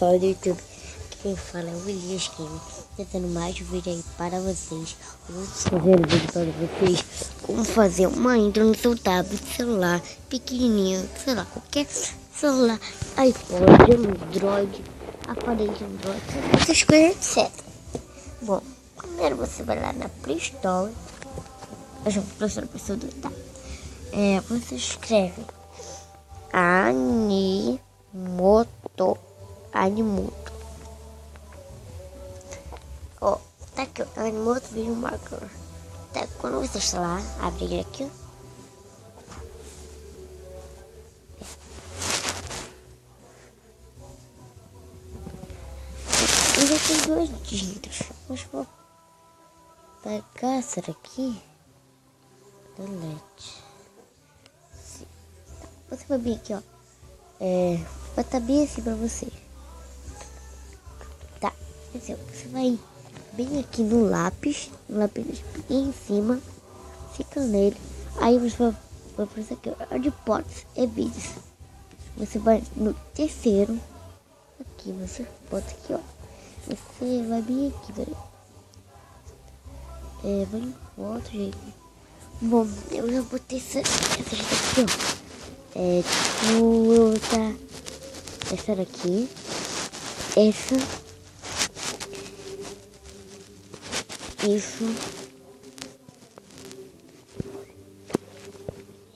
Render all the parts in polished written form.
pessoal do YouTube, quem fala é o Elias Game, tentando mais um vídeo aí para vocês. Eu vou fazer um vídeo para vocês como fazer uma intro no seu tablet, celular, pequenininho, sei lá, qualquer celular, iPhone, Android, aparelho Android, essas coisas, etc. Bom, primeiro você vai lá na Play Store, professor, tá? Você escreve Animoto. Ó, tá aqui, ó, Animoto Video Marker. Tá, quando você está lá, abre ele aqui, ó. E já tem dois dígitos. Mas vou pegar essa daqui. Delete. Você vai vir aqui, ó. Vai estar bem assim pra você. Tá. Você vai bem aqui no lápis bem em cima. Fica nele. Aí você vai aparecer aqui, ó, de potes e vídeos. Você vai no terceiro. Aqui, você bota aqui, ó. Você vai bem aqui, peraí. Vai em outro jeito. Bom, eu já botei essa jeito aqui, ó. Essa daqui, essa, isso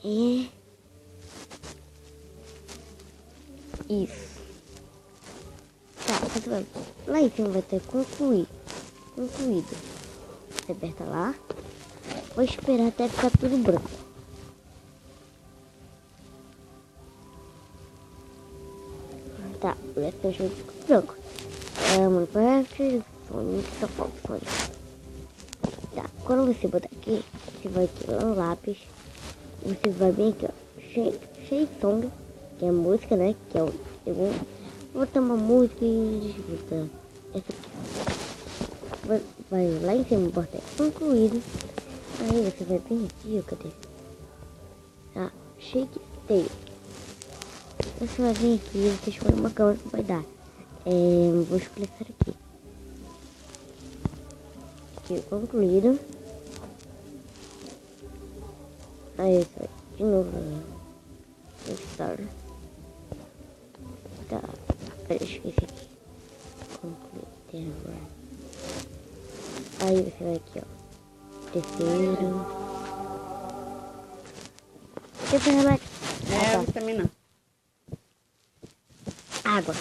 e isso. Tá, você vai lá em cima, vai ter concluído. Você aperta lá, vou esperar até ficar tudo branco. Tá, o resto ficou branco. Minecraft, Sonic, só falta Sonic. Tá, quando você botar aqui, você vai aqui lá no lápis. Você vai bem aqui, ó. Shake Song, que é a música, né? Que é o segundo. Vou botar uma música e botar essa aqui. Vai lá em cima, bota concluído. Aí você vai bem aqui, ó. Cadê? Tá, Shake Tail. Você vai vir aqui, você escolhe uma câmera que vai dar. Vou escolher essa aqui. Aqui, concluído. Aí, isso vai de novo. Start. Tá, peraí, esqueci aqui. Concluído agora. Aí você vai aqui, ó. Terceiro. Que foi, Rebeca? Vitamina. Água.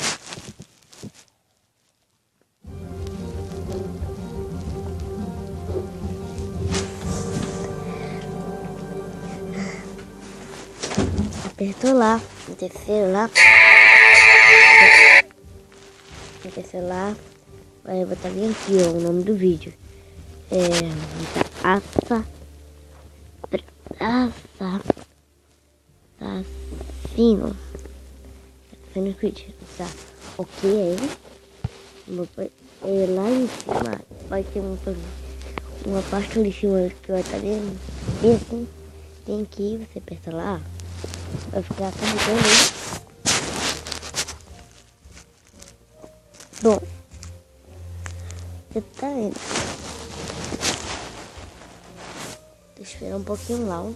Apertou lá, no terceiro lá, vai botar bem aqui, ó, o nome do vídeo. Assassino Creed, tá? Ok, aí lá em cima vai ter uma parte ali em cima que vai estar bem assim. Tem que ir, você aperta lá, vai ficar carregando aí. Bom, você tá indo. Deixa eu esperar um pouquinho lá, ó.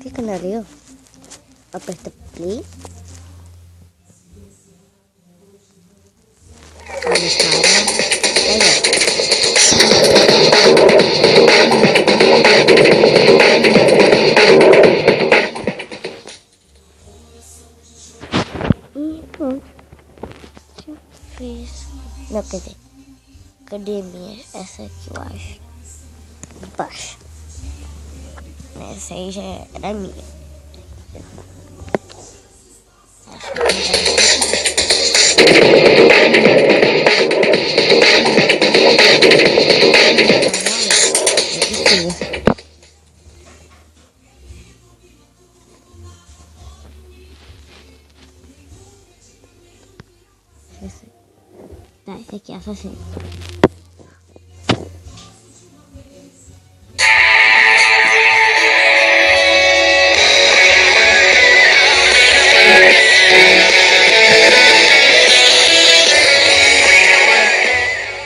Fica ali, ó. Aperta play. Aí, e pronto. Já fiz. Não, quer dizer. Cadê minha? Essa aqui eu acho. De baixo. Essa aí já era minha. Acho que tá, esse aqui é assassino.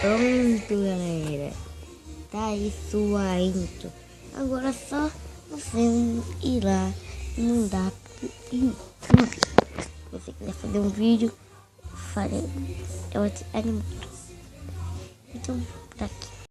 Pronto, galera. Tá aí sua intro. Agora só você ir lá e mandar pro YouTube. Se você quiser fazer um vídeo, eu te animo. Então, tá aqui.